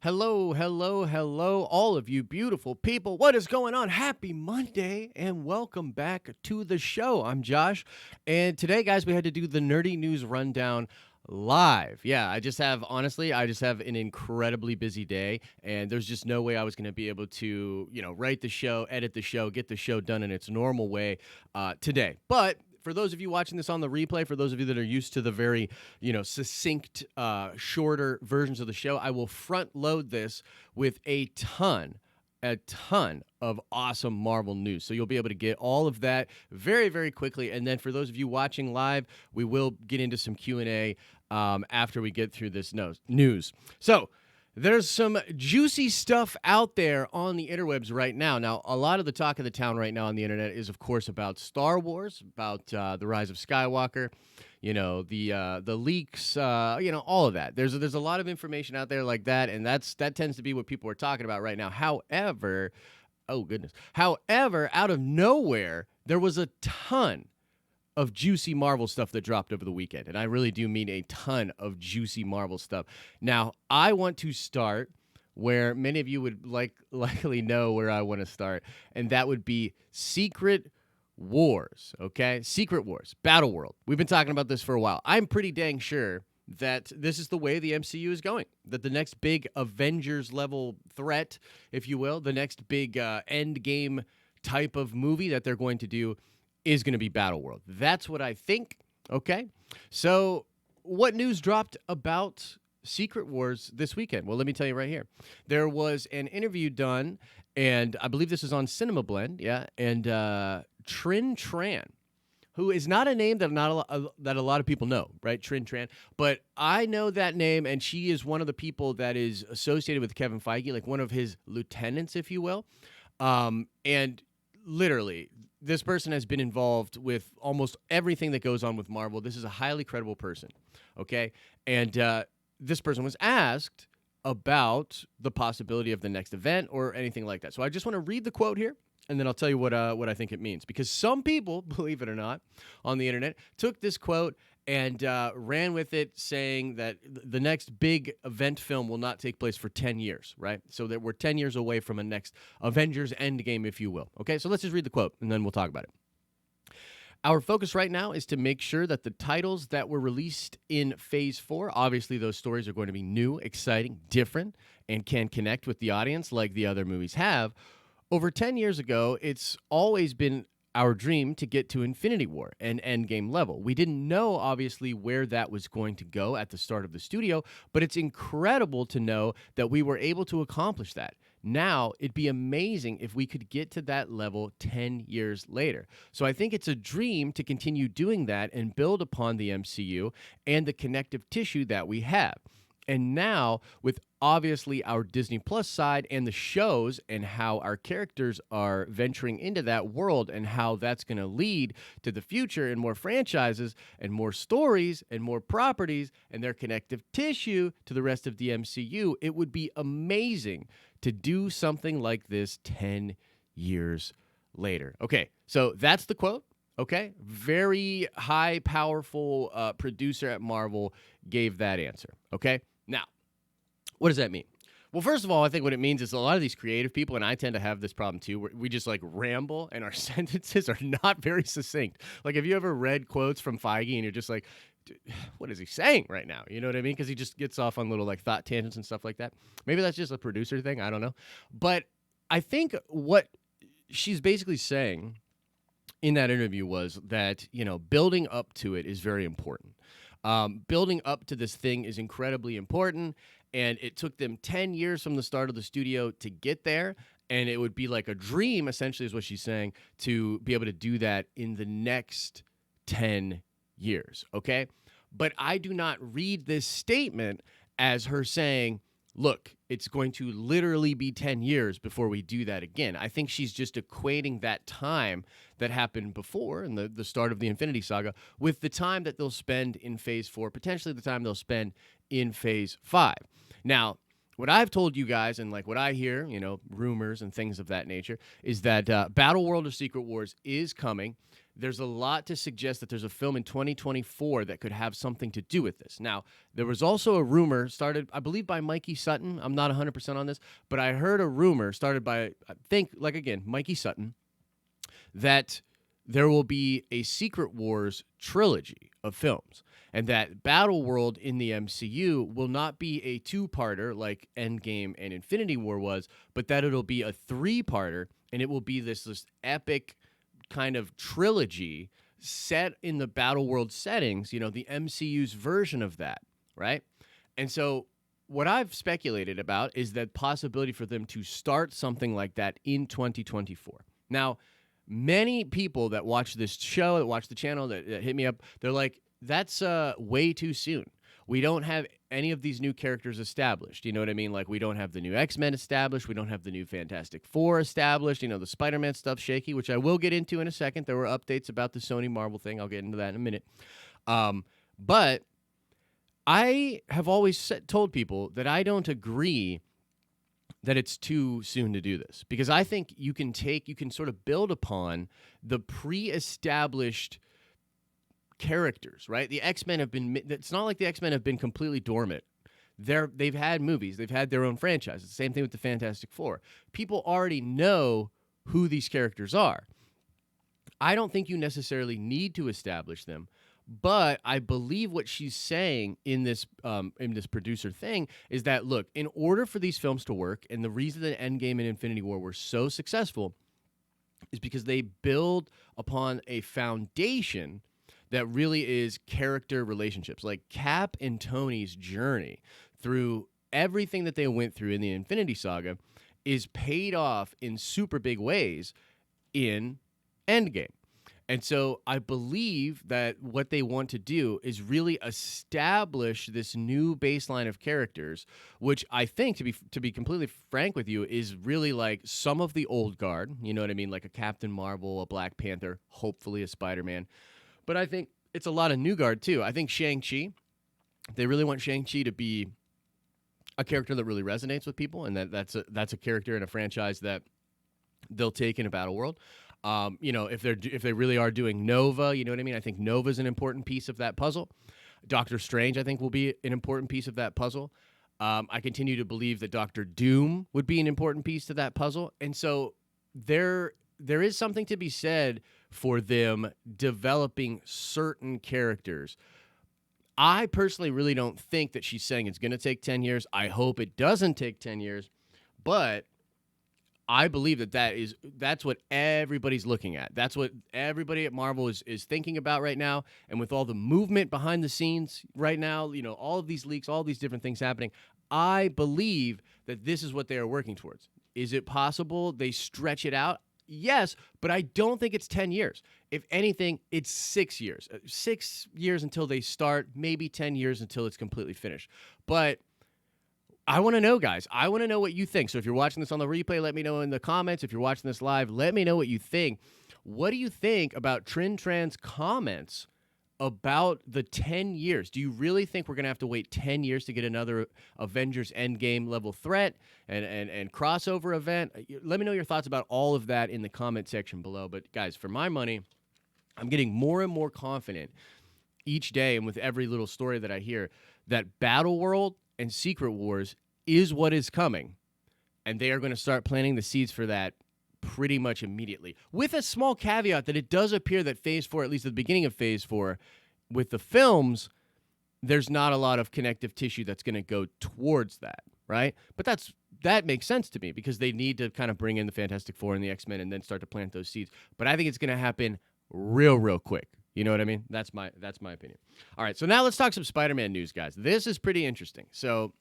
Hello, hello, hello, all of you beautiful people. What is going on? Happy Monday and welcome back to the show. I'm Josh, and today, guys, we had to do the Nerdy News Rundown live. Yeah, I just have an incredibly busy day, and there's just no way I was going to be able to, write the show, edit the show, get the show done in its normal way today. But for those of you watching this on the replay, for those of you that are used to the very, succinct, shorter versions of the show, I will front load this with a ton of awesome Marvel news. So you'll be able to get all of that very, very quickly. And then for those of you watching live, we will get into some Q&A after we get through this news. So there's some juicy stuff out there on the interwebs right now. Now, a lot of the talk of the town right now on the internet is, of course, about Star Wars, about the rise of Skywalker, the leaks, all of that. There's a lot of information out there like that, and that tends to be what people are talking about right now. However, out of nowhere, there was a ton of juicy Marvel stuff that dropped over the weekend. And I really do mean a ton of juicy Marvel stuff. Now, I want to start where many of you would likely know where I want to start, and that would be Secret Wars, okay? Secret Wars, Battle World. We've been talking about this for a while. I'm pretty dang sure that this is the way the MCU is going, that the next big Avengers-level threat, if you will, the next big Endgame type of movie that they're going to do is going to be Battle World. That's what I think, okay? So what news dropped about Secret Wars this weekend? Well, let me tell you right here. There was an interview done, and I believe this is on Cinema Blend, yeah, and Trin Tran, who is not a name that a lot of people know, right? Trin Tran. But I know that name, and she is one of the people that is associated with Kevin Feige, like one of his lieutenants, if you will. And literally, this person has been involved with almost everything that goes on with Marvel. This is a highly credible person, okay? And this person was asked about the possibility of the next event or anything like that. So I just want to read the quote here, and then I'll tell you what I think it means. Because some people, believe it or not, on the internet took this quote and ran with it, saying that the next big event film will not take place for 10 years, right? So that we're 10 years away from a next Avengers Endgame, if you will. Okay, so let's just read the quote, and then we'll talk about it. Our focus right now is to make sure that the titles that were released in Phase 4, obviously those stories are going to be new, exciting, different, and can connect with the audience like the other movies have. Over 10 years ago, it's always been our dream to get to Infinity War and Endgame level. We didn't know, obviously, where that was going to go at the start of the studio, but it's incredible to know that we were able to accomplish that. Now, it'd be amazing if we could get to that level 10 years later. So I think it's a dream to continue doing that and build upon the MCU and the connective tissue that we have. And now, with obviously our Disney Plus side and the shows and how our characters are venturing into that world and how that's going to lead to the future and more franchises and more stories and more properties and their connective tissue to the rest of the MCU, it would be amazing to do something like this 10 years later. Okay, so that's the quote. Okay, very high, powerful producer at Marvel gave that answer. Okay. Now, what does that mean? Well, first of all, I think what it means is a lot of these creative people, and I tend to have this problem too, where we just ramble and our sentences are not very succinct. Like, have you ever read quotes from Feige and you're just like, what is he saying right now? You know what I mean? Because he just gets off on little thought tangents and stuff like that. Maybe that's just a producer thing. I don't know. But I think what she's basically saying in that interview was that, building up to it is very important. Building up to this thing is incredibly important, and it took them 10 years from the start of the studio to get there, and it would be like a dream, essentially, is what she's saying, to be able to do that in the next 10 years, okay? But I do not read this statement as her saying, look, it's going to literally be 10 years before we do that again. I think she's just equating that time that happened before in the start of the Infinity Saga with the time that they'll spend in Phase 4, potentially the time they'll spend in Phase 5. Now, what I've told you guys and like what I hear, rumors and things of that nature, is that Battle World or Secret Wars is coming. There's a lot to suggest that there's a film in 2024 that could have something to do with this. Now, there was also a rumor started, I believe, by Mikey Sutton. I'm not 100% on this, but I heard a rumor started by, I think, like again, Mikey Sutton, that there will be a Secret Wars trilogy of films, and that Battle World in the MCU will not be a two-parter like Endgame and Infinity War was, but that it'll be a three-parter, and it will be this epic kind of trilogy set in the Battle World settings, the MCU's version of that, right? And so what I've speculated about is that possibility for them to start something like that in 2024. Now, many people that watch this show, that watch the channel, that hit me up, they're like, that's way too soon. We don't have any of these new characters established. You know what I mean? Like, we don't have the new X-Men established. We don't have the new Fantastic Four established. The Spider-Man stuff's shaky, which I will get into in a second. There were updates about the Sony Marvel thing. I'll get into that in a minute. But I have always told people that I don't agree that it's too soon to do this, because I think you can sort of build upon the pre-established characters, right? The X-Men it's not like the X-Men have been completely dormant. They've had movies, they've had their own franchises. Same thing with the Fantastic Four. People already know who these characters are. I don't think you necessarily need to establish them, but I believe what she's saying in this producer thing is that, look, in order for these films to work, and the reason that Endgame and Infinity War were so successful is because they build upon a foundation that really is character relationships. Like Cap and Tony's journey through everything that they went through in the Infinity Saga is paid off in super big ways in Endgame. And so I believe that what they want to do is really establish this new baseline of characters, which I think, to be completely frank with you, is really like some of the old guard. You know what I mean? Like a Captain Marvel, a Black Panther, hopefully a Spider-Man. But I think it's a lot of new guard, too. I think Shang-Chi, they really want Shang-Chi to be a character that really resonates with people, and that's a character in a franchise that they'll take in a Battle World. If they really are doing Nova, you know what I mean? I think Nova's an important piece of that puzzle. Doctor Strange, I think, will be an important piece of that puzzle. I continue to believe that Doctor Doom would be an important piece to that puzzle. And so there is something to be said for them developing certain characters. I personally really don't think that she's saying it's going to take 10 years. I hope it doesn't take 10 years, but I believe that's what everybody's looking at. That's what everybody at Marvel is thinking about right now. And with all the movement behind the scenes right now, all of these leaks, all these different things happening, I believe that this is what they are working towards. Is it possible they stretch it out? Yes, but I don't think it's 10 years. If anything, it's 6 years. 6 years until they start, maybe 10 years until it's completely finished. But I want to know, guys. I want to know what you think. So if you're watching this on the replay, let me know in the comments. If you're watching this live, let me know what you think. What do you think about Trin Tran's comments about the 10 years? Do you really think we're going to have to wait 10 years to get another Avengers Endgame level threat and crossover event? Let me know your thoughts about all of that in the comment section below. But guys, for my money, I'm getting more and more confident each day, and with every little story that I hear, that Battle World and Secret Wars is what is coming, and they are going to start planting the seeds for that pretty much immediately, with a small caveat that it does appear that Phase 4, at least at the beginning of Phase 4, with the films, there's not a lot of connective tissue that's going to go towards that, right? But that makes sense to me, because they need to kind of bring in the Fantastic Four and the X-Men and then start to plant those seeds. But I think it's going to happen real quick. You know what I mean? That's my opinion. All right, so now let's talk some Spider-Man news, guys. This is pretty interesting. So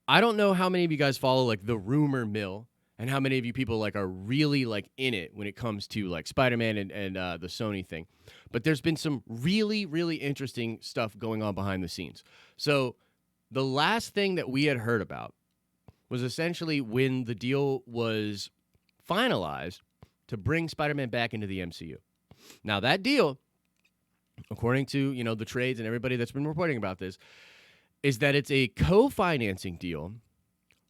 I don't know how many of you guys follow like the rumor mill, and how many of you people like are really like in it when it comes to like Spider-Man and the Sony thing. But there's been some really interesting stuff going on behind the scenes. So the last thing that we had heard about was essentially when the deal was finalized to bring Spider-Man back into the MCU. Now that deal, according to, the trades and everybody that's been reporting about this, is that it's a co-financing deal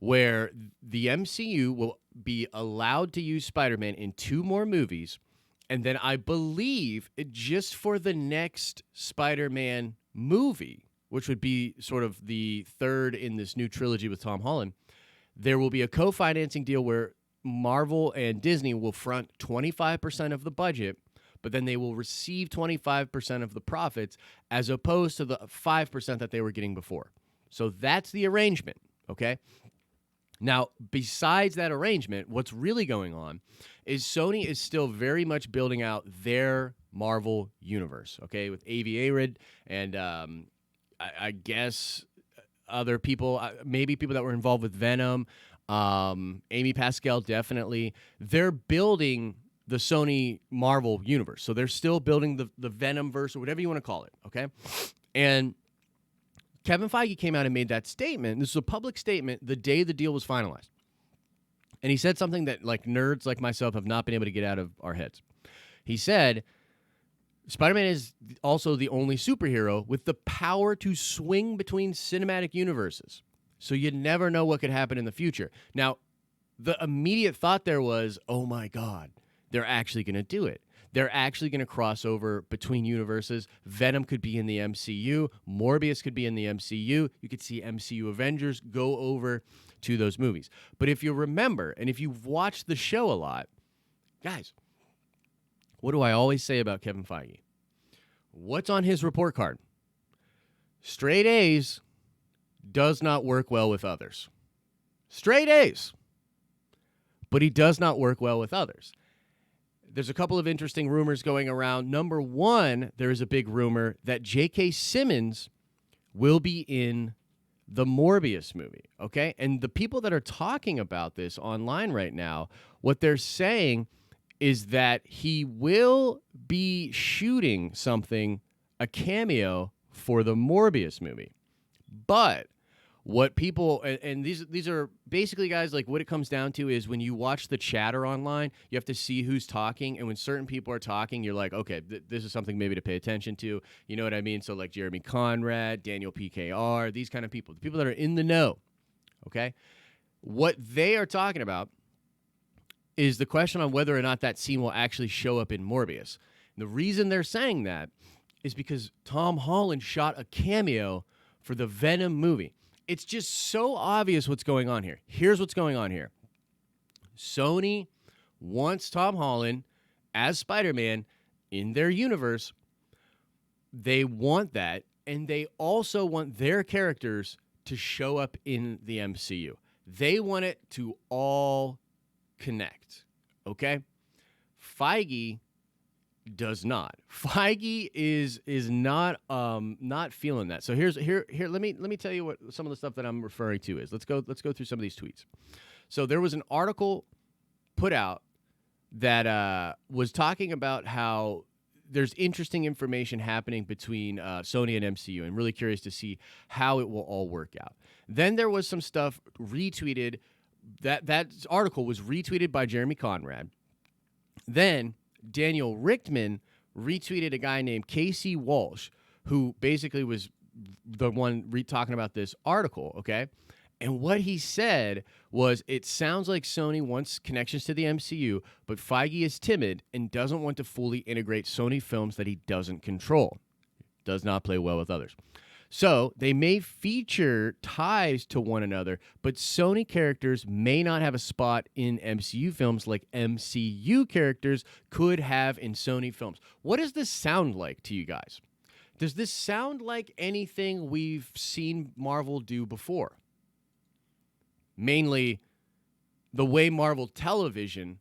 where the MCU will be allowed to use Spider-Man in 2 more movies, and then I believe just for the next Spider-Man movie, which would be sort of the third in this new trilogy with Tom Holland, there will be a co-financing deal where Marvel and Disney will front 25% of the budget, but then they will receive 25% of the profits as opposed to the 5% that they were getting before. So that's the arrangement, okay? Now, besides that arrangement, what's really going on is Sony is still very much building out their Marvel universe, okay, with Avi Arad and I guess other people, maybe people that were involved with Venom, Amy Pascal, definitely. They're building the Sony Marvel universe. So they're still building the Venomverse or whatever you want to call it, okay? And Kevin Feige came out and made that statement. This is a public statement the day the deal was finalized. And he said something that like nerds like myself have not been able to get out of our heads. He said, Spider-Man is also the only superhero with the power to swing between cinematic universes. So you never know what could happen in the future. Now, the immediate thought there was, oh my God, they're actually going to do it. They're actually going to cross over between universes. Venom could be in the MCU. Morbius could be in the MCU. You could see MCU Avengers go over to those movies. But if you remember, and if you've watched the show a lot, guys, what do I always say about Kevin Feige? What's on his report card? Straight A's does not work well with others. Straight A's. But he does not work well with others. There's a couple of interesting rumors going around. Number one, there is a big rumor that J.K. Simmons will be in the Morbius movie, okay? And the people that are talking about this online right now, what they're saying is that he will be shooting something, a cameo for the Morbius movie. But what people, and these are basically, guys, like what it comes down to is when you watch the chatter online, you have to see who's talking. And when certain people are talking, you're like, okay, this is something maybe to pay attention to. You know what I mean? So like Jeremy Conrad, Daniel PKR, these kind of people, the people that are in the know, okay? What they are talking about is the question on whether or not that scene will actually show up in Morbius. And the reason they're saying that is because Tom Holland shot a cameo for the Venom movie. It's just so obvious what's going on here. Here's what's going on here. Sony wants Tom Holland as Spider-Man in their universe. They want that, and they also want their characters to show up in the MCU. They want it to all connect, okay? Feige does not. Feige is not feeling that. So here let me tell you what some of the stuff that I'm referring to is. Let's go through some of these tweets. So there was an article put out that was talking about how there's interesting information happening between Sony and MCU, and really curious to see how it will all work out. Then there was some stuff retweeted. That article was retweeted by Jeremy Conrad. Then Daniel Richtman retweeted a guy named Casey Walsh, who basically was the one talking about this article, okay? And what he said was, it sounds like Sony wants connections to the MCU, but Feige is timid and doesn't want to fully integrate Sony films that he doesn't control. Does not play well with others. So they may feature ties to one another, but Sony characters may not have a spot in MCU films like MCU characters could have in Sony films. What does this sound like to you guys? Does this sound like anything we've seen Marvel do before? Mainly the way Marvel Television,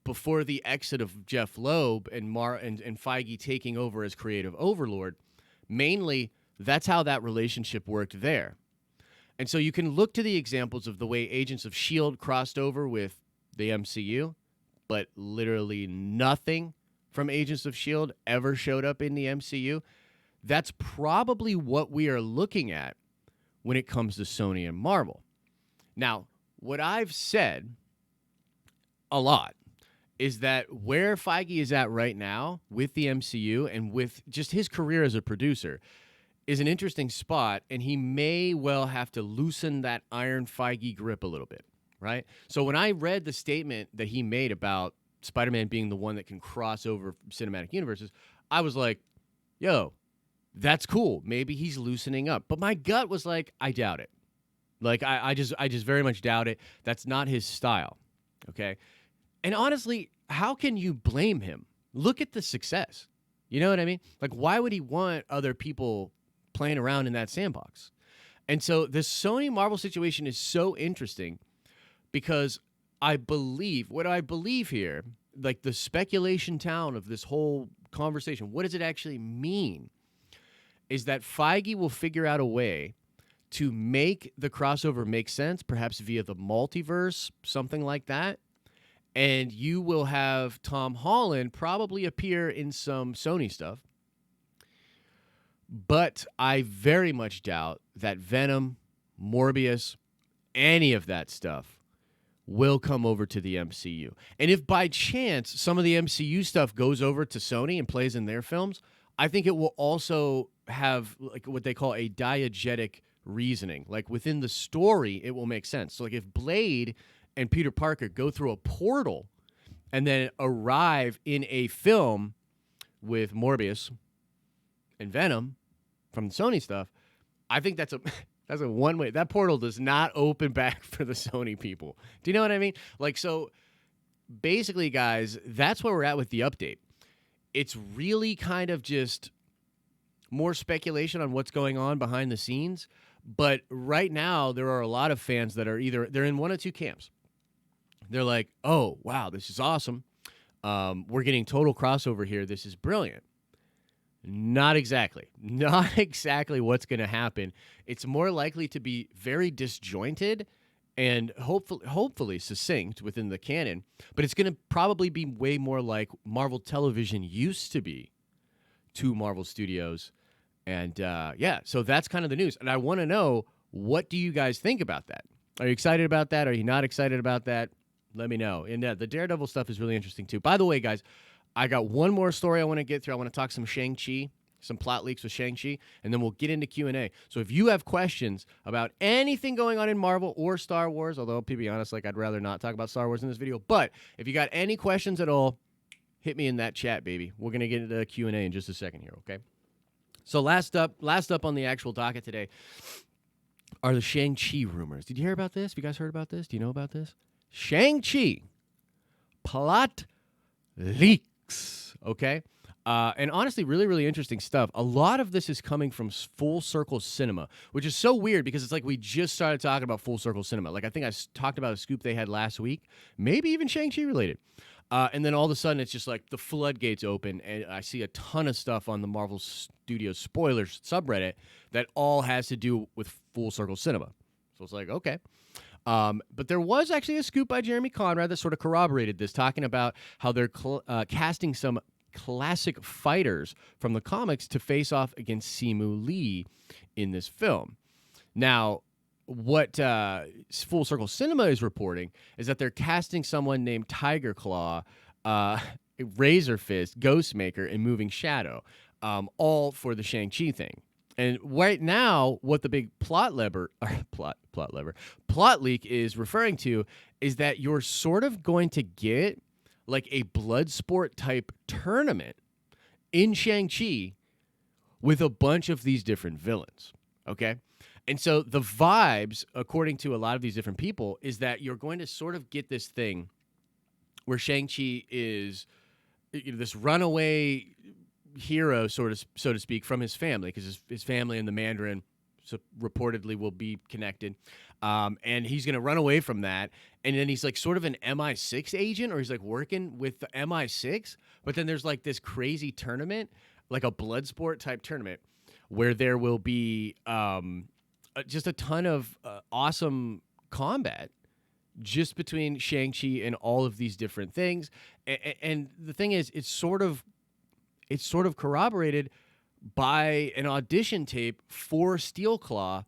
before the exit of Jeff Loeb and Feige taking over as creative overlord, mainly that's how that relationship worked there. And so you can look to the examples of the way Agents of S.H.I.E.L.D. crossed over with the MCU, but literally nothing from Agents of S.H.I.E.L.D. ever showed up in the MCU. That's probably what we are looking at when it comes to Sony and Marvel. Now, what I've said a lot is that where Feige is at right now with the MCU and with just his career as a producer is an interesting spot, and he may well have to loosen that Iron Feige grip a little bit, right? So when I read the statement that he made about Spider-Man being the one that can cross over cinematic universes, I was like, yo, that's cool. Maybe he's loosening up. But my gut was like, I doubt it. Like, I just very much doubt it. That's not his style, okay? And honestly, how can you blame him? Look at the success. You know what I mean? Like, why would he want other people playing around in that sandbox? And so the Sony Marvel situation is so interesting because what I believe here, like the speculation town of this whole conversation, what does it actually mean? Is that Feige will figure out a way to make the crossover make sense, perhaps via the multiverse, something like that. And you will have Tom Holland probably appear in some Sony stuff. But I very much doubt that Venom, Morbius, any of that stuff will come over to the MCU. And if by chance some of the MCU stuff goes over to Sony and plays in their films, I think it will also have like what they call a diegetic reasoning. Like within the story, it will make sense. So like if Blade and Peter Parker go through a portal and then arrive in a film with Morbius and Venom from the Sony stuff, I think that's a one way. That portal does not open back for the Sony people. Do you know what I mean? Like, so basically, guys, that's where we're at with the update. It's really kind of just more speculation on what's going on behind the scenes. But right now, there are a lot of fans that are they're in one of two camps. They're like, oh, wow, this is awesome. We're getting total crossover here. This is brilliant. Not exactly. Not exactly what's going to happen. It's more likely to be very disjointed and hopefully succinct within the canon, but it's going to probably be way more like Marvel Television used to be to Marvel Studios. And yeah, so that's kind of the news. And I want to know, what do you guys think about that? Are you excited about that? Are you not excited about that? Let me know. And the Daredevil stuff is really interesting too. By the way, guys, I got one more story I want to get through. I want to talk some Shang-Chi, some plot leaks with Shang-Chi, and then we'll get into Q&A. So if you have questions about anything going on in Marvel or Star Wars, although, to be honest, like I'd rather not talk about Star Wars in this video, but if you got any questions at all, hit me in that chat, baby. We're going to get into Q&A in just a second here, okay? So last up on the actual docket today are the Shang-Chi rumors. Did you hear about this? Have you guys heard about this? Do you know about this? Shang-Chi plot leaks. Okay? And honestly, really, really interesting stuff. A lot of this is coming from Full Circle Cinema, which is so weird because it's like we just started talking about Full Circle Cinema. Like I think I talked about a scoop they had last week, maybe even Shang-Chi related. And then all of a sudden, it's just like the floodgates open, and I see a ton of stuff on the Marvel Studios spoilers subreddit that all has to do with Full Circle Cinema. So it's like, okay. But there was actually a scoop by Jeremy Conrad that sort of corroborated this, talking about how they're casting some classic fighters from the comics to face off against Simu Lee in this film. Now, what Full Circle Cinema is reporting is that they're casting someone named Tiger Claw, Razor Fist, Ghostmaker, and Moving Shadow, all for the Shang-Chi thing. And right now, what the big plot leak is referring to is that you're sort of going to get like a blood sport type tournament in Shang-Chi with a bunch of these different villains, okay? And so the vibes, according to a lot of these different people, is that you're going to sort of get this thing where Shang-Chi is this runaway hero, so to speak, from his family, because his family and the Mandarin reportedly will be connected. And he's going to run away from that. And then he's like sort of an MI6 agent, or he's like working with the MI6. But then there's like this crazy tournament, like a blood sport type tournament, where there will be just a ton of awesome combat just between Shang-Chi and all of these different things. And the thing is, it's sort of corroborated by an audition tape for Steel Claw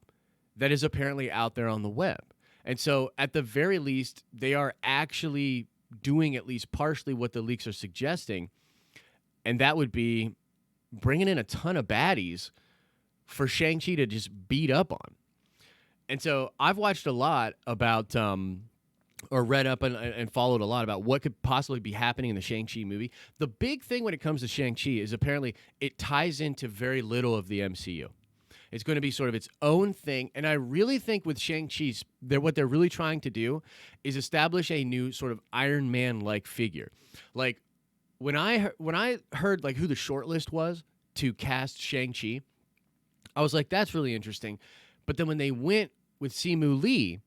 that is apparently out there on the web. And so at the very least, they are actually doing at least partially what the leaks are suggesting, and that would be bringing in a ton of baddies for Shang-Chi to just beat up on. And so I've watched a lot about, or read up and followed a lot about what could possibly be happening in the Shang-Chi movie. The big thing when it comes to Shang-Chi is apparently it ties into very little of the MCU. It's going to be sort of its own thing. And I really think with Shang-Chi, what they're really trying to do is establish a new sort of Iron Man-like figure. Like, when I heard like who the shortlist was to cast Shang-Chi, I was like, that's really interesting. But then when they went with Simu Lee,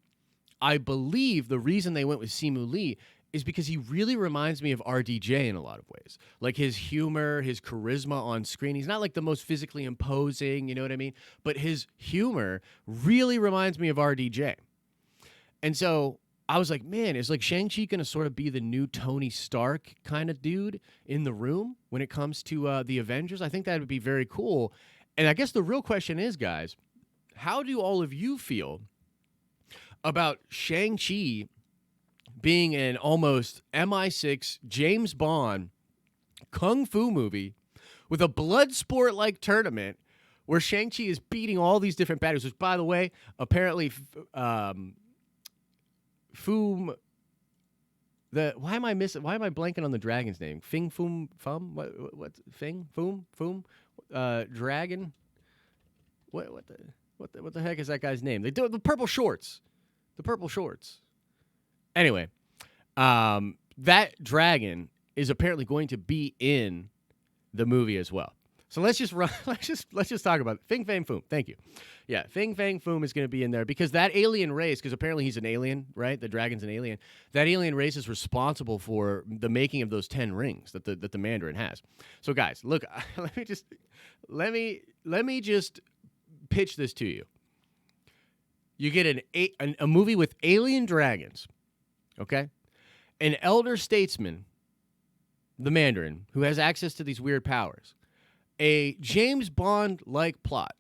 I believe the reason they went with Simu Lee is because he really reminds me of RDJ in a lot of ways. Like his humor, his charisma on screen. He's not like the most physically imposing, you know what I mean? But his humor really reminds me of RDJ. And so I was like, man, is like Shang-Chi going to sort of be the new Tony Stark kind of dude in the room when it comes to the Avengers? I think that would be very cool. And I guess the real question is, guys, how do all of you feel about Shang-Chi being an almost MI6 James Bond kung fu movie with a blood sport-like tournament where Shang-Chi is beating all these different baddies, which, by the way, apparently why am I blanking on the dragon's name? Fing Foom Fum? What Fing Foom Foom? Dragon? What the heck is that guy's name? They do the purple shorts. The purple shorts. Anyway, that dragon is apparently going to be in the movie as well. So let's just talk about it. Fing Fang Foom. Thank you. Yeah, Fing Fang Foom is going to be in there because that alien race, because apparently he's an alien, right? The dragon's an alien. That alien race is responsible for the making of those 10 rings that the Mandarin has. So guys, look, let me just pitch this to you. You get a movie with alien dragons, okay? An elder statesman, the Mandarin, who has access to these weird powers. A James Bond-like plot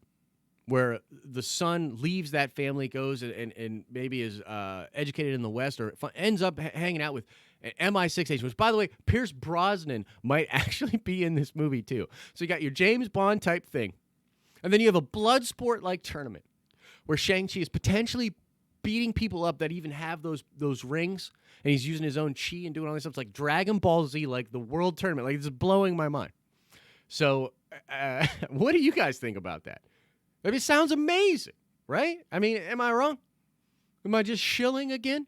where the son leaves that family, goes and maybe is educated in the West or ends up hanging out with an MI6 agent, which, by the way, Pierce Brosnan might actually be in this movie too. So you got your James Bond type thing. And then you have a blood sport-like tournament where Shang-Chi is potentially beating people up that even have those rings, and he's using his own chi and doing all this stuff. It's like Dragon Ball Z, like the world tournament. Like, it's blowing my mind. So what do you guys think about that? I mean, it sounds amazing, right? I mean, am I wrong? Am I just shilling again?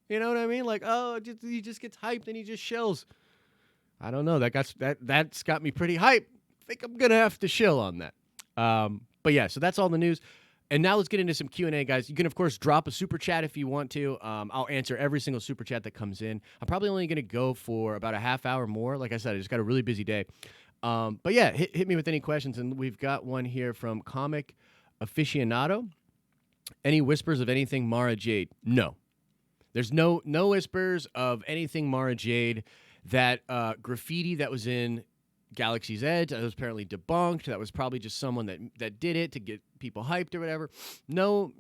You know what I mean? Like, oh, he just gets hyped and he just shills. I don't know. That's got me pretty hyped. I think I'm going to have to shill on that. But yeah, so that's all the news. And now let's get into some Q&A, guys. You can, of course, drop a super chat if you want to. I'll answer every single super chat that comes in. I'm probably only going to go for about a half hour more. Like I said, I just got a really busy day. But yeah, hit me with any questions. And we've got one here from Comic Aficionado. Any whispers of anything Mara Jade? No. There's no whispers of anything Mara Jade. That graffiti that was in Galaxy's Edge, that was apparently debunked. That was probably just someone that did it to get people hyped or whatever. No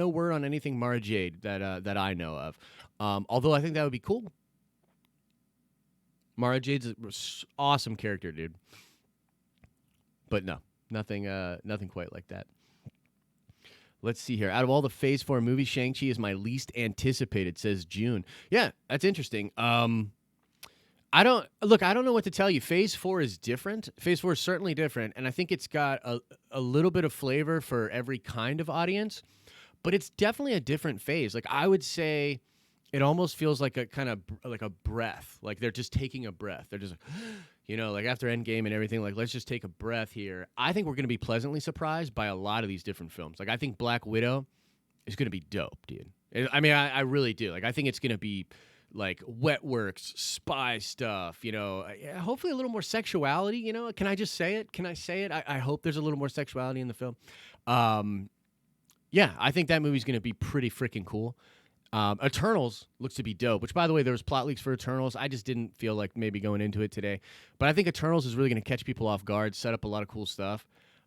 word on anything Mara Jade that I know of. Although I think that would be cool. Mara Jade's an awesome character, dude. But no, nothing quite like that. Let's see here. Out of all the Phase 4 movies, Shang-Chi is my least anticipated, says June. Yeah, that's interesting. I don't know what to tell you. Phase 4 is different. Phase 4 is certainly different, and I think it's got a little bit of flavor for every kind of audience, but it's definitely a different phase. Like, I would say it almost feels like a kind of like a breath. Like they're just taking a breath. They're just like, you know, like after Endgame and everything, like, let's just take a breath here. I think we're going to be pleasantly surprised by a lot of these different films. Like, I think Black Widow is going to be dope, dude. I mean, I really do. Like, I think it's going to be like wet works, spy stuff, you know, hopefully a little more sexuality, you know. Can I just say it? Can I say it? I hope there's a little more sexuality in the film. Yeah, I think that movie's going to be pretty freaking cool. Eternals looks to be dope, which, by the way, there was plot leaks for Eternals. I just didn't feel like maybe going into it today. But I think Eternals is really going to catch people off guard, set up a lot of cool stuff.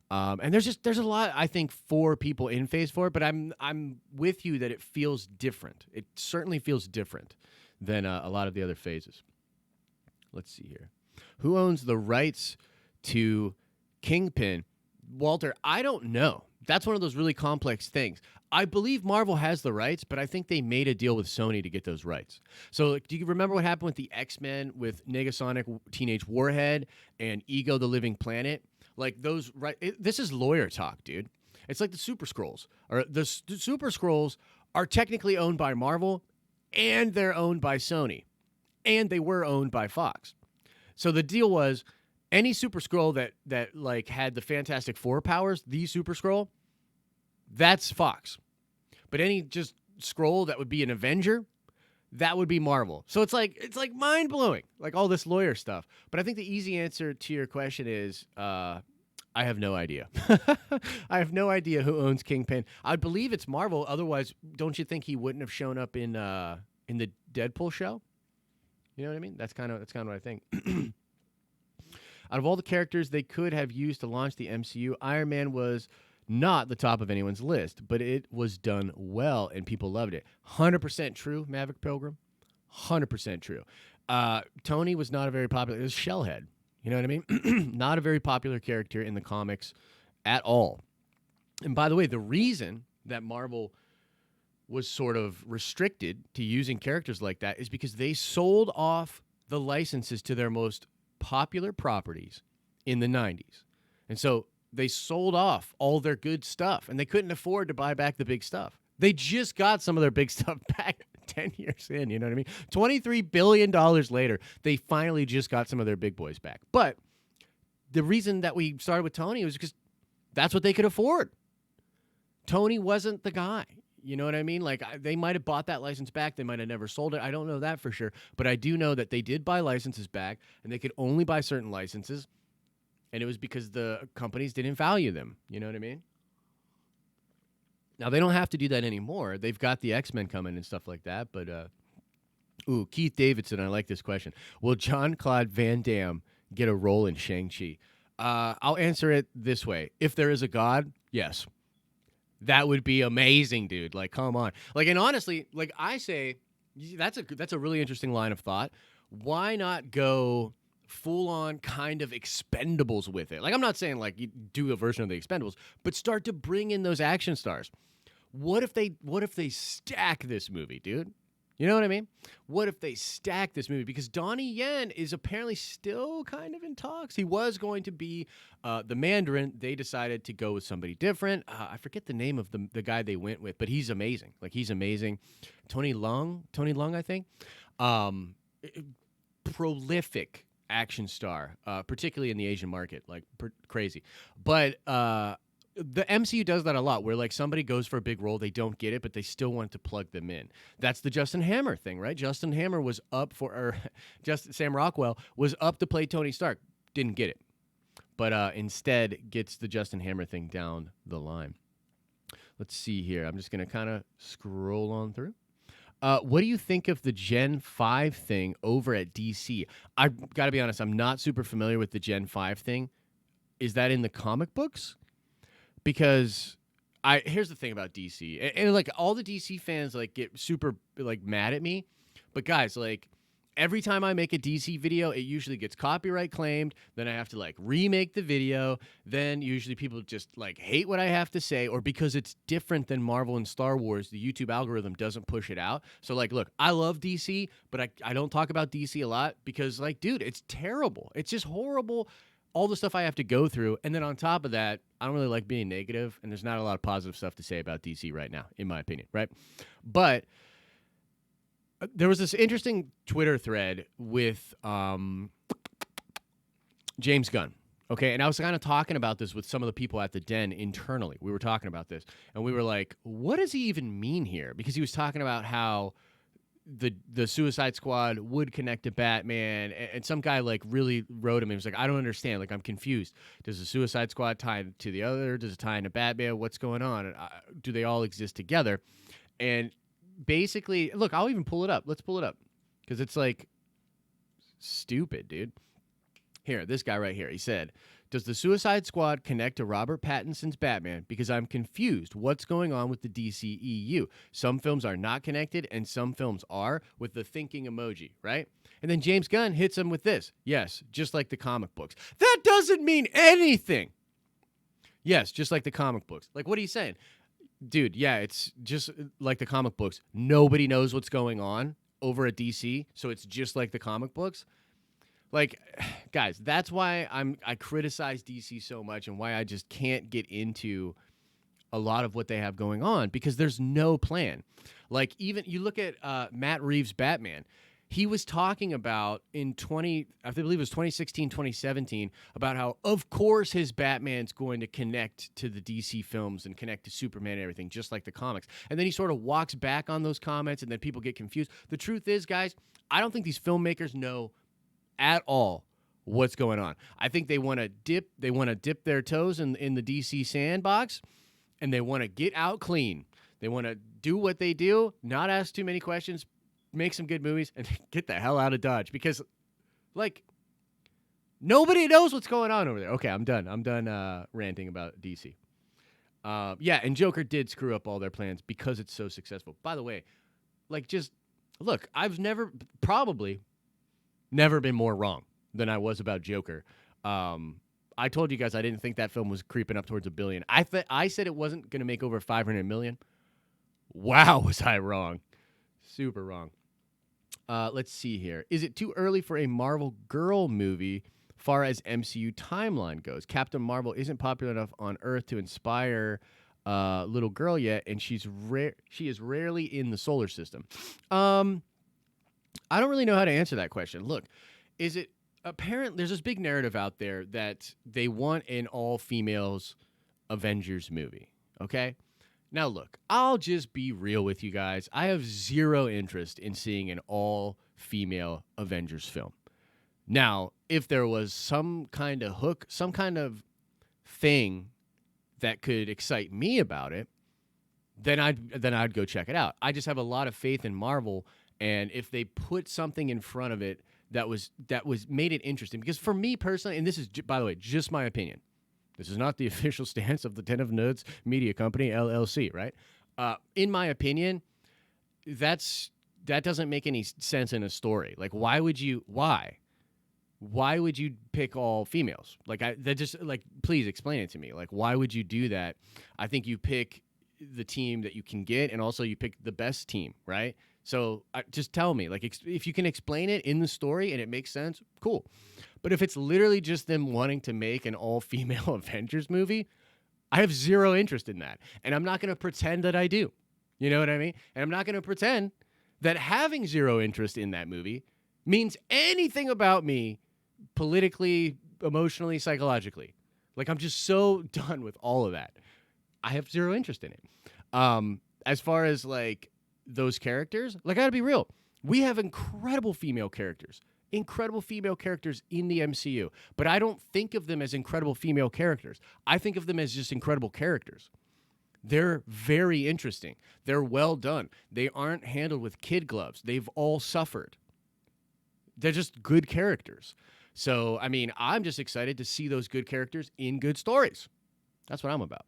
And there's a lot, I think, for people in Phase 4, but I'm with you that it feels different. It certainly feels different than a lot of the other phases. Let's see here. Who owns the rights to Kingpin? Walter, I don't know. That's one of those really complex things. I believe Marvel has the rights, but I think they made a deal with Sony to get those rights. So, like, do you remember what happened with the X-Men with Negasonic, Teenage Warhead, and Ego the Living Planet? Like those, right? This is lawyer talk, dude. It's like the Super Scrolls. Or the Super Scrolls are technically owned by Marvel, and they're owned by Sony, and they were owned by Fox. So the deal was, any Super Scroll that like had the Fantastic Four powers, the Super Scroll, that's Fox. But any just scroll that would be an Avenger, that would be Marvel. So it's like mind blowing, like all this lawyer stuff. But I think the easy answer to your question is I have no idea. I have no idea who owns Kingpin. I believe it's Marvel. Otherwise, don't you think he wouldn't have shown up in the Deadpool show? You know what I mean? That's kind of what I think. Out of all the characters they could have used to launch the MCU, Iron Man was not the top of anyone's list, but it was done well and people loved it. 100% true, Maverick Pilgrim. 100% true. Tony was not a very popular. It was Shellhead. You know what I mean? Not a very popular character in the comics at all. And by the way, the reason that Marvel was sort of restricted to using characters like that is because they sold off the licenses to their most popular properties in the 90s. And so they sold off all their good stuff, and they couldn't afford to buy back the big stuff. They just got some of their big stuff back 10 years in, you know what I mean? $23 billion later, they finally just got some of their big boys back. But the reason that we started with Tony was because that's what they could afford. Tony wasn't the guy. You know what I mean? Like, they might have bought that license back. They might have never sold it. I don't know that for sure. But I do know that they did buy licenses back, and they could only buy certain licenses. And it was because the companies didn't value them. You know what I mean? Now, they don't have to do that anymore. They've got the X-Men coming and stuff like that. But, Keith Davidson, I like this question. Will Jean-Claude Van Damme get a role in Shang-Chi? I'll answer it this way. If there is a God, yes. That would be amazing, dude. Like, come on. Like, and honestly, like I say, that's a really interesting line of thought. Why not go full on kind of Expendables with it? Like, I'm not saying like you do a version of the Expendables, but start to bring in those action stars. What if they stack this movie, dude? You know what I mean? What if they stack this movie? Because Donnie Yen is apparently still kind of in talks. He was going to be the Mandarin. They decided to go with somebody different. I forget the name of the guy they went with, but he's amazing. Like, he's amazing. Tony Leung, I think. Prolific action star, particularly in the Asian market. Like, crazy. But the MCU does that a lot, where like somebody goes for a big role, they don't get it, but they still want to plug them in. That's the Justin Hammer thing, right? Justin Hammer was up for, or Sam Rockwell was up to play Tony Stark, didn't get it, but instead gets the Justin Hammer thing down the line. Let's see here. I'm just gonna kind of scroll on through. What do you think of the Gen 5 thing over at DC? I've got to be honest, I'm not super familiar with the Gen 5 thing. Is that in the comic books? Because here's the thing about DC, and like all the DC fans like get super like mad at me, but guys, like every time I make a DC video, it usually gets copyright claimed. Then I have to like remake the video. Then usually people just like hate what I have to say, or because it's different than Marvel and Star Wars, the YouTube algorithm doesn't push it out. So like, look, I love DC, but I don't talk about DC a lot because like, dude, it's terrible. It's just horrible. All the stuff I have to go through. And then on top of that, I don't really like being negative, and there's not a lot of positive stuff to say about DC right now, in my opinion, right? But there was this interesting Twitter thread with James Gunn, okay? And I was kind of talking about this with some of the people at the Den internally. We were talking about this, and we were like, what does he even mean here? Because he was talking about how the Suicide Squad would connect to Batman, and some guy like really wrote him and was like, I don't understand, like I'm confused. Does the Suicide Squad tie to the other? Does it tie into Batman? What's going on? Do they all exist together? And basically, look, I'll even pull it up. Let's pull it up because it's like stupid, dude. Here, this guy right here, he said, does the Suicide Squad connect to Robert Pattinson's Batman? Because I'm confused. What's going on with the DCEU? Some films are not connected, and some films are, with the thinking emoji, right? And then James Gunn hits him with this. Yes, just like the comic books. That doesn't mean anything. Yes, just like the comic books. Like, what are you saying? Dude, yeah, it's just like the comic books. Nobody knows what's going on over at DC, so it's just like the comic books. Like, guys, that's why I criticize DC so much and why I just can't get into a lot of what they have going on because there's no plan. Like, even you look at Matt Reeves' Batman. He was talking about I believe it was 2016, 2017, about how, of course, his Batman's going to connect to the DC films and connect to Superman and everything, just like the comics. And then he sort of walks back on those comments, and then people get confused. The truth is, guys, I don't think these filmmakers know at all what's going on. I think they want to dip their toes in the DC sandbox, and they want to get out clean. They want to do what they do, not ask too many questions, make some good movies, and get the hell out of Dodge because, like, nobody knows what's going on over there. Okay, I'm done. I'm done ranting about DC. Yeah, and Joker did screw up all their plans because it's so successful. By the way, like, just look, I've probably never been more wrong than I was about Joker. I told you guys I didn't think that film was creeping up towards $1 billion. I said it wasn't going to make over $500 million. Wow, was I wrong? Super wrong. Let's see here. Is it too early for a Marvel girl movie far as MCU timeline goes? Captain Marvel isn't popular enough on Earth to inspire little girl yet, and she is rarely in the solar system. I don't really know how to answer that question. Look, is it apparent there's this big narrative out there that they want an all-females Avengers movie, okay? Now, look, I'll just be real with you guys. I have zero interest in seeing an all-female Avengers film. Now, if there was some kind of hook, some kind of thing that could excite me about it, then I'd go check it out. I just have a lot of faith in Marvel, and if they put something in front of it that was made it interesting, because for me personally, and this is, by the way, just my opinion. This is not the official stance of the Den of Nerds Media Company, LLC, right? In my opinion, that doesn't make any sense in a story. Like, why would you pick all females? Like, please explain it to me. Like, why would you do that? I think you pick the team that you can get, and also you pick the best team, right? So just tell me, like, if you can explain it in the story and it makes sense, cool. But if it's literally just them wanting to make an all-female Avengers movie, I have zero interest in that. And I'm not going to pretend that I do. You know what I mean? And I'm not going to pretend that having zero interest in that movie means anything about me politically, emotionally, psychologically. Like, I'm just so done with all of that. I have zero interest in it. As far as, like, those characters, like, I gotta be real. We have incredible female characters in the MCU, but I don't think of them as incredible female characters. I think of them as just incredible characters. They're very interesting. They're well done. They aren't handled with kid gloves. They've all suffered. They're just good characters. So, I mean, I'm just excited to see those good characters in good stories. That's what I'm about.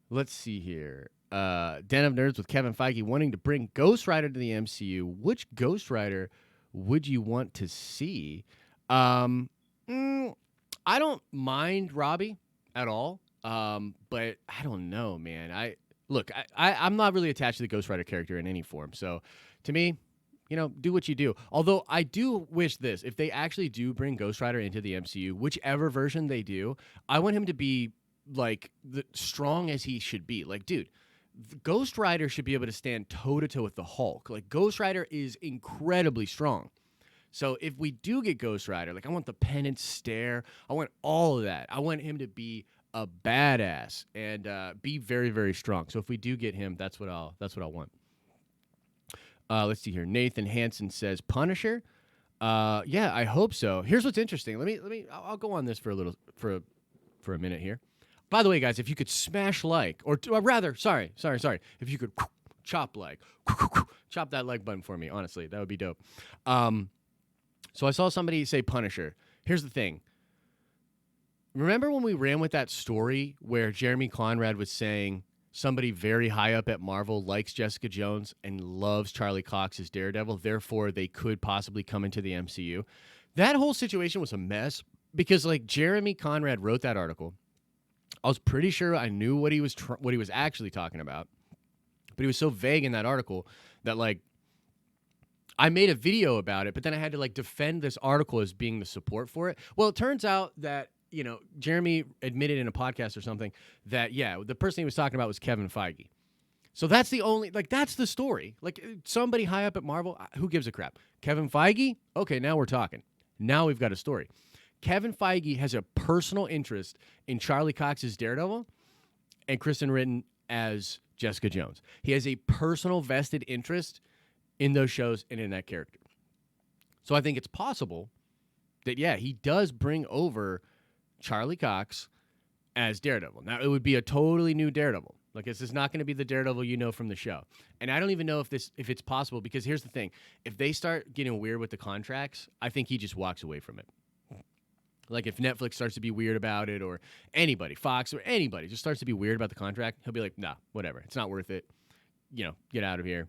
Let's see here. Den of Nerds with Kevin Feige wanting to bring Ghost Rider to the MCU. Which Ghost Rider would you want to see? I don't mind Robbie at all, but I don't know, man. I'm not really attached to the Ghost Rider character in any form. So, to me, do what you do. Although I do wish this, if they actually do bring Ghost Rider into the MCU, whichever version they do, I want him to be like strong as he should be. Like, dude, Ghost Rider should be able to stand toe-to-toe with the Hulk. Like, Ghost Rider is incredibly strong. So if we do get Ghost Rider, like, I want the penance stare. I want all of that. I want him to be a badass and be very, very strong. So if we do get him, that's what I'll want. Let's see here. Nathan Hansen says Punisher. Yeah, I hope so. Here's what's interesting. I'll go on this for a minute here. By the way, guys, if you could smash like, or rather, sorry, if you could chop that like button for me, honestly, that would be dope. So I saw somebody say Punisher. Here's the thing. Remember when we ran with that story where Jeremy Conrad was saying somebody very high up at Marvel likes Jessica Jones and loves Charlie Cox as Daredevil, therefore they could possibly come into the MCU? That whole situation was a mess because, like, Jeremy Conrad wrote that article. I was pretty sure I knew what he was what he was actually talking about, but he was so vague in that article that like I made a video about it, but then I had to like defend this article as being the support for it. Well, it turns out that, you know, Jeremy admitted in a podcast or something that, yeah, the person he was talking about was Kevin Feige. So that's the only, like, that's the story. Like, somebody high up at Marvel, who gives a crap? Kevin Feige? Okay, now we're talking. Now we've got a story. Kevin Feige has a personal interest in Charlie Cox's Daredevil and Kristen Ritter as Jessica Jones. He has a personal vested interest in those shows and in that character. So I think it's possible that, yeah, he does bring over Charlie Cox as Daredevil. Now, it would be a totally new Daredevil. Like, this is not going to be the Daredevil you know from the show. And I don't even know if it's possible, because here's the thing. If they start getting weird with the contracts, I think he just walks away from it. Like, if Netflix starts to be weird about it, or anybody, Fox or anybody, just starts to be weird about the contract, he'll be like, nah, whatever. It's not worth it. You know, get out of here.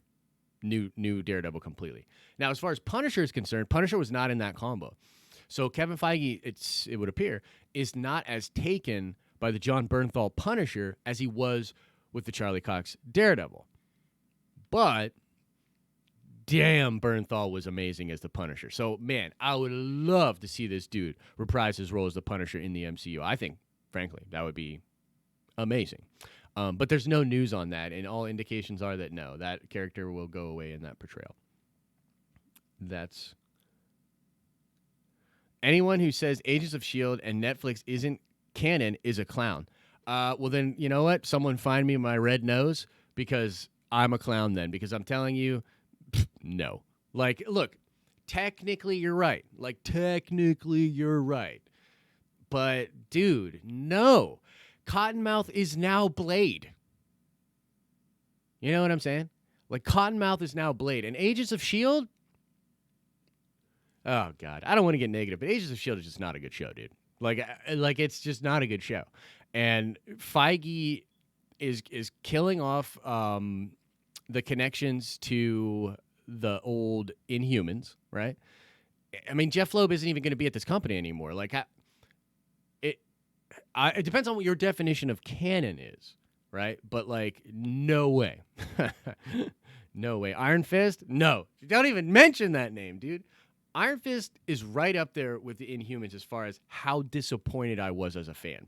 New Daredevil completely. Now, as far as Punisher is concerned, Punisher was not in that combo. So Kevin Feige, it would appear, is not as taken by the John Bernthal Punisher as he was with the Charlie Cox Daredevil. But damn, Bernthal was amazing as the Punisher. So, man, I would love to see this dude reprise his role as the Punisher in the MCU. I think, frankly, that would be amazing. But there's no news on that, and all indications are that no, that character will go away in that portrayal. That's... Anyone who says Agents of S.H.I.E.L.D. and Netflix isn't canon is a clown. Well, then, you know what? Someone find me my red nose, because I'm a clown then, because I'm telling you, no. Like, look, technically you're right. Like, technically you're right. But, dude, no. Cottonmouth is now Blade. You know what I'm saying? Like, Cottonmouth is now Blade. And Agents of S.H.I.E.L.D.? Oh, God. I don't want to get negative, but Agents of S.H.I.E.L.D. is just not a good show, dude. Like it's just not a good show. And Feige is killing off the connections to the old Inhumans, right? I mean, Jeff Loeb isn't even going to be at this company anymore. Like, it depends on what your definition of canon is, right? But, like, no way. No way. Iron Fist? No. Don't even mention that name, dude. Iron Fist is right up there with the Inhumans as far as how disappointed I was as a fan.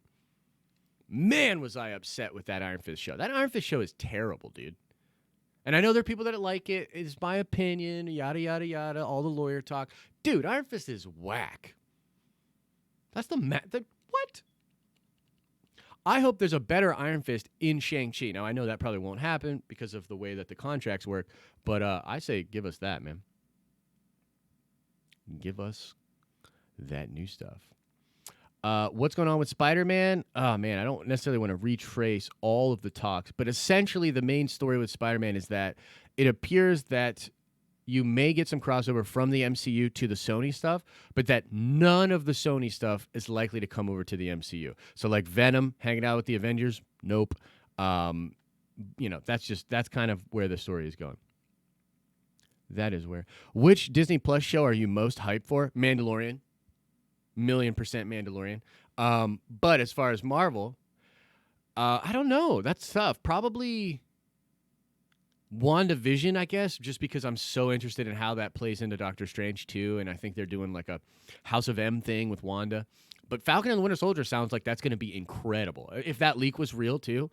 Man, was I upset with that Iron Fist show. That Iron Fist show is terrible, dude. And I know there are people that like it. It's my opinion, yada, yada, yada, all the lawyer talk. Dude, Iron Fist is whack. That's what? I hope there's a better Iron Fist in Shang-Chi. Now, I know that probably won't happen because of the way that the contracts work, but I say give us that, man. Give us that new stuff. What's going on with Spider-Man? Oh, man, I don't necessarily want to retrace all of the talks, but essentially the main story with Spider-Man is that it appears that you may get some crossover from the MCU to the Sony stuff, but that none of the Sony stuff is likely to come over to the MCU. So, like Venom hanging out with the Avengers, nope. You know, that's kind of where the story is going. That is where. Which Disney Plus show are you most hyped for? Mandalorian. 1,000,000% Mandalorian. But as far as Marvel, I don't know. That's tough. Probably WandaVision, I guess, just because I'm so interested in how that plays into Doctor Strange, too. And I think they're doing like a House of M thing with Wanda. But Falcon and the Winter Soldier sounds like that's going to be incredible. If that leak was real, too,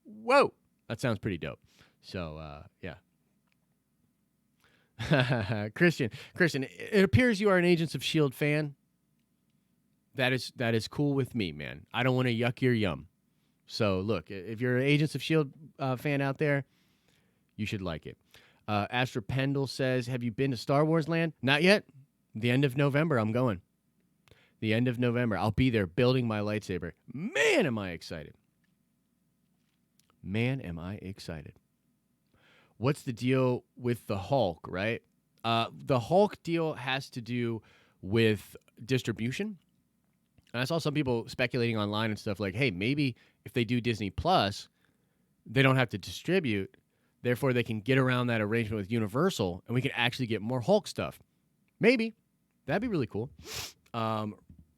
whoa, that sounds pretty dope. So, yeah. Christian, it appears you are an Agents of S.H.I.E.L.D. fan. That is cool with me, man. I don't want to yuck your yum. So, look, if you're an Agents of S.H.I.E.L.D. fan out there, you should like it. Astra Pendle says, have you been to Star Wars Land? Not yet. The end of November, I'm going. The end of November. I'll be there building my lightsaber. Man, am I excited. Man, am I excited. What's the deal with the Hulk, right? The Hulk deal has to do with distribution. And I saw some people speculating online and stuff like, hey, maybe if they do Disney Plus, they don't have to distribute. Therefore, they can get around that arrangement with Universal, and we can actually get more Hulk stuff. Maybe. That'd be really cool.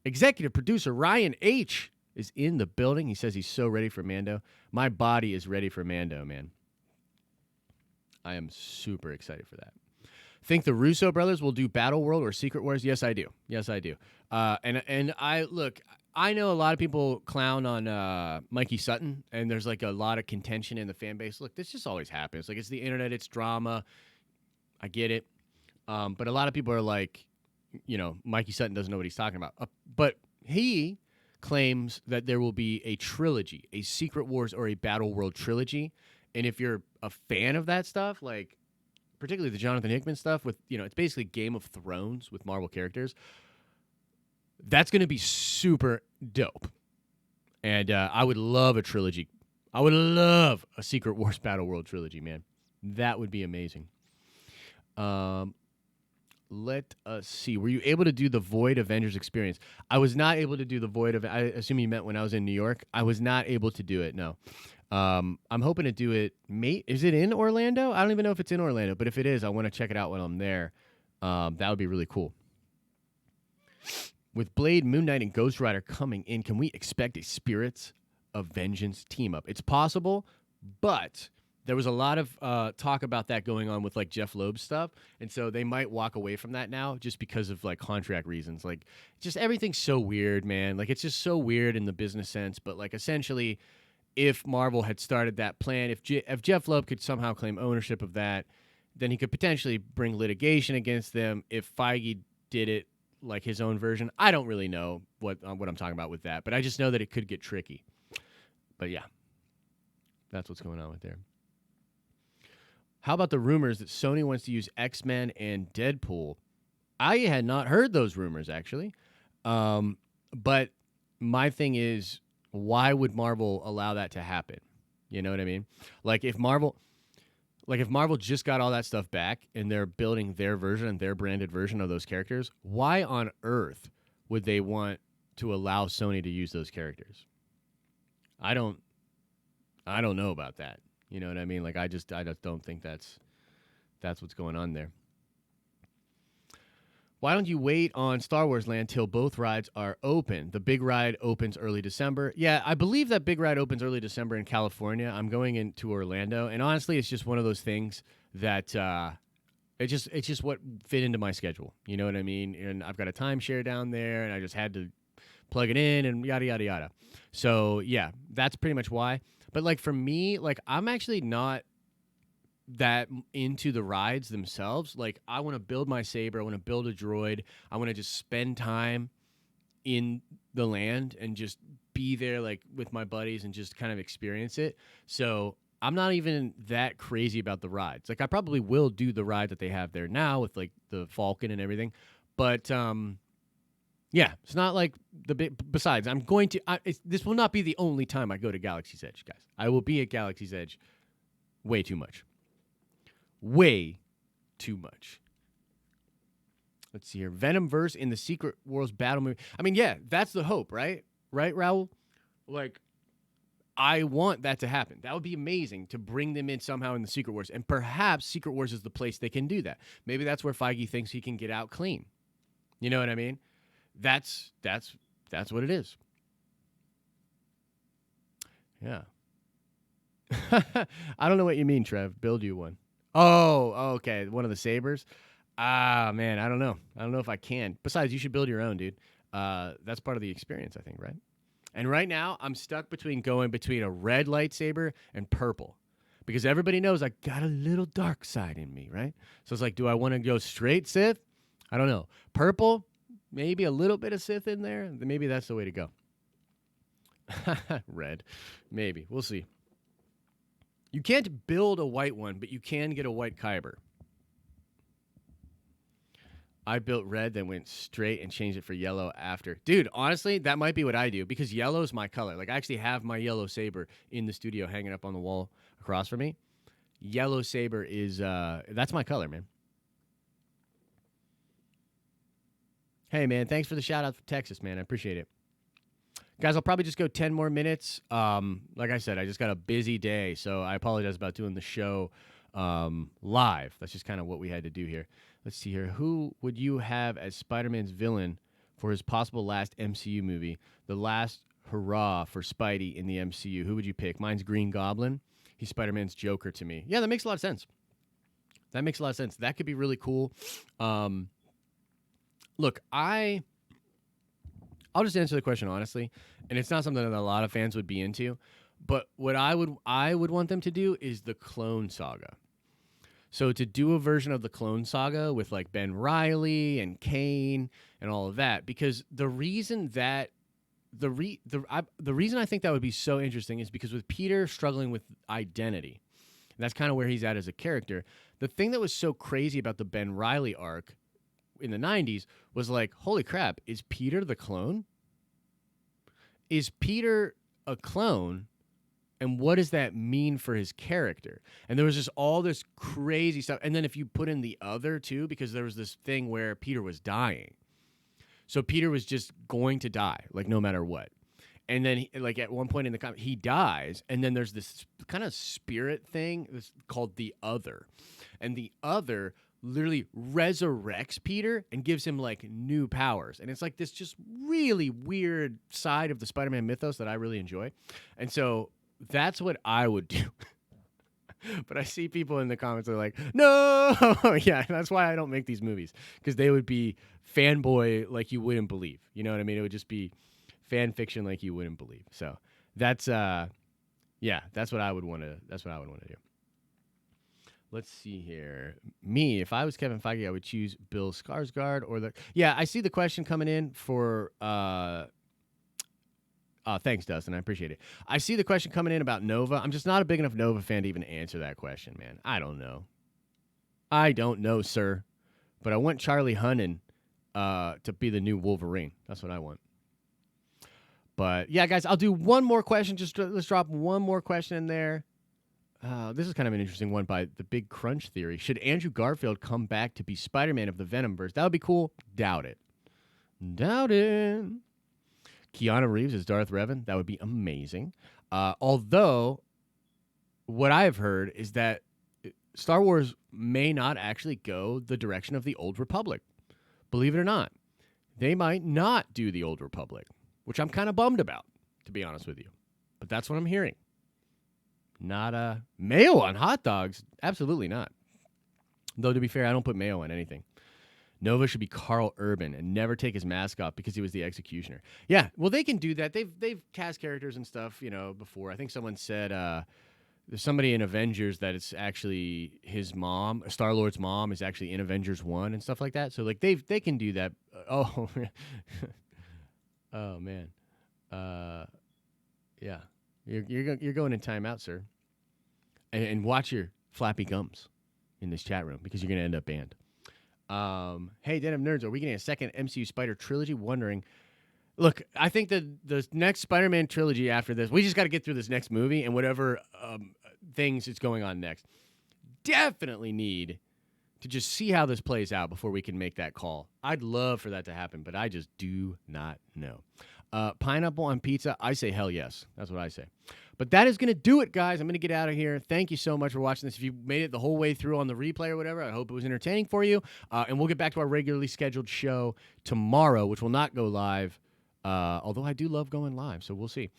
Executive producer Ryan H. is in the building. He says he's so ready for Mando. My body is ready for Mando, man. I am super excited for that. Think the Russo brothers will do Battle World or Secret Wars? Yes, I do. Yes, I do. And I look. I know a lot of people clown on Mikey Sutton, and there's like a lot of contention in the fan base. Look, this just always happens. Like, it's the internet, it's drama. I get it. But a lot of people are like, Mikey Sutton doesn't know what he's talking about. But he claims that there will be a trilogy, a Secret Wars or a Battle World trilogy. And if you're a fan of that stuff, like particularly the Jonathan Hickman stuff with, it's basically Game of Thrones with Marvel characters, that's going to be super dope. And I would love a trilogy. I would love a Secret Wars Battle World trilogy, man. That would be amazing. Let us see. Were you able to do the Void Avengers experience? I was not able to do the Void. I assume you meant when I was in New York. I was not able to do it, no. I'm hoping to do it. Is it in Orlando? I don't even know if it's in Orlando, but if it is, I want to check it out when I'm there. That would be really cool. With Blade, Moon Knight, and Ghost Rider coming in, can we expect a Spirits of Vengeance team-up? It's possible, but there was a lot of talk about that going on with like Jeff Loeb's stuff, and so they might walk away from that now just because of like contract reasons. Like, just everything's so weird, man. Like, it's just so weird in the business sense, but like essentially, if Marvel had started that plan, if Jeff Loeb could somehow claim ownership of that, then he could potentially bring litigation against them. If Feige did it like his own version, I don't really know what I'm talking about with that, but I just know that it could get tricky. But yeah, that's what's going on with there. How about the rumors that Sony wants to use X-Men and Deadpool? I had not heard those rumors, actually. But my thing is, why would Marvel allow that to happen? You know what I mean? Like, if Marvel just got all that stuff back and they're building their version, their branded version of those characters, why on earth would they want to allow Sony to use those characters? I don't know about that. You know what I mean? Like, I just don't think that's what's going on there. Why don't you wait on Star Wars Land till both rides are open? The big ride opens early December. Yeah, I believe that big ride opens early December in California. I'm going into Orlando, and honestly, it's just one of those things that it's just what fit into my schedule. You know what I mean? And I've got a timeshare down there, and I just had to plug it in and yada, yada, yada. So, yeah, that's pretty much why. But, like, for me, like, I'm actually not that into the rides themselves. Like, I want to build my saber. I want to build a droid. I want to just spend time in the land and just be there, like, with my buddies and just kind of experience it. So I'm not even that crazy about the rides. Like, I probably will do the ride that they have there now with, like, the Falcon and everything. But, yeah, it's not like besides, I'm going to, this will not be the only time I go to Galaxy's Edge, guys. I will be at Galaxy's Edge way too much. Way too much. Let's see here. Venomverse in the Secret Wars battle movie. I mean, yeah, that's the hope, right? Right, Raul? Like, I want that to happen. That would be amazing to bring them in somehow in the Secret Wars. And perhaps Secret Wars is the place they can do that. Maybe that's where Feige thinks he can get out clean. You know what I mean? That's what it is. Yeah. I don't know what you mean, Trev. Build you one. Oh, okay. One of the sabers. Man, I don't know. I don't know if I can. Besides, you should build your own, dude. That's part of the experience, I think, right? And right now, I'm stuck between a red lightsaber and purple. Because everybody knows I got a little dark side in me, right? So it's like, do I want to go straight Sith? I don't know. Purple, maybe a little bit of Sith in there. Maybe that's the way to go. Red. Maybe. We'll see. You can't build a white one, but you can get a white Kyber. I built red, then went straight and changed it for yellow after. Dude, honestly, that might be what I do because yellow is my color. Like, I actually have my yellow saber in the studio hanging up on the wall across from me. Yellow saber is, that's my color, man. Hey, man, thanks for the shout out from Texas, man. I appreciate it. Guys, I'll probably just go 10 more minutes. Like I said, I just got a busy day, so I apologize about doing the show live. That's just kind of what we had to do here. Let's see here. Who would you have as Spider-Man's villain for his possible last MCU movie? The last hurrah for Spidey in the MCU, who would you pick? Mine's Green Goblin. He's Spider-Man's Joker to me. Yeah, that makes a lot of sense. That could be really cool. Look, I'll just answer the question honestly, and it's not something that a lot of fans would be into. But what I would want them to do is the Clone Saga. So to do a version of the Clone Saga with like Ben Reilly and Kane and all of that, because the reason I think that would be so interesting is because with Peter struggling with identity, and that's kind of where he's at as a character. The thing that was so crazy about the Ben Reilly arc in the 90s was like, holy crap, is Peter the clone? Is Peter a clone? And what does that mean for his character? And there was just all this crazy stuff. And then if you put in the other too, because there was this thing where Peter was dying. So Peter was just going to die, like no matter what. And then, like at one point in the comic, he dies, and then there's this kind of spirit thing that's called the Other, and the Other literally resurrects Peter and gives him like new powers, and it's like this just really weird side of the Spider-Man mythos that I really enjoy, and so that's what I would do. But I see people in the comments that are like, no, yeah, that's why I don't make these movies, because they would be fanboy like you wouldn't believe. You know what I mean? It would just be fan fiction like you wouldn't believe. So that's that's what I would want to do. Let's see here. Me, if I was Kevin Feige, I would choose Bill Skarsgård or the. Yeah, I see the question coming in for. Thanks, Dustin. I appreciate it. I see the question coming in about Nova. I'm just not a big enough Nova fan to even answer that question, man. I don't know, sir. But I want Charlie Hunnam to be the new Wolverine. That's what I want. But yeah, guys, I'll do one more question. Let's drop one more question in there. This is kind of an interesting one by the Big Crunch Theory. Should Andrew Garfield come back to be Spider-Man of the Venomverse? That would be cool. Doubt it. Keanu Reeves as Darth Revan. That would be amazing. Although, what I've heard is that Star Wars may not actually go the direction of the Old Republic. Believe it or not. They might not do the Old Republic, which I'm kind of bummed about, to be honest with you. But that's what I'm hearing. Not mayo on hot dogs. Absolutely not. Though, to be fair, I don't put mayo on anything. Nova should be Carl Urban and never take his mask off because he was the executioner. Yeah, well, they can do that. They've cast characters and stuff, before. I think someone said there's somebody in Avengers that it's actually his mom, Star-Lord's mom, is actually in Avengers 1 and stuff like that. So like they can do that. Oh, oh man, yeah, you're going in timeout, sir, and watch your flappy gums in this chat room because you're gonna end up banned. Hey, Denim Nerds, are we getting a second MCU Spider trilogy? Wondering. Look, I think that the next Spider-Man trilogy after this, we just got to get through this next movie and whatever things is going on next. Definitely need to just see how this plays out before we can make that call. I'd love for that to happen, but I just do not know. Pineapple on pizza, I say hell yes. That's what I say. But that is going to do it, guys. I'm going to get out of here. Thank you so much for watching this. If you made it the whole way through on the replay or whatever, I hope it was entertaining for you. And we'll get back to our regularly scheduled show tomorrow, which will not go live, although I do love going live, so we'll see.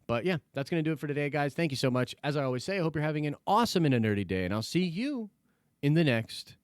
But yeah, that's going to do it for today, guys. Thank you so much. As I always say, I hope you're having an awesome and a nerdy day, and I'll see you in the next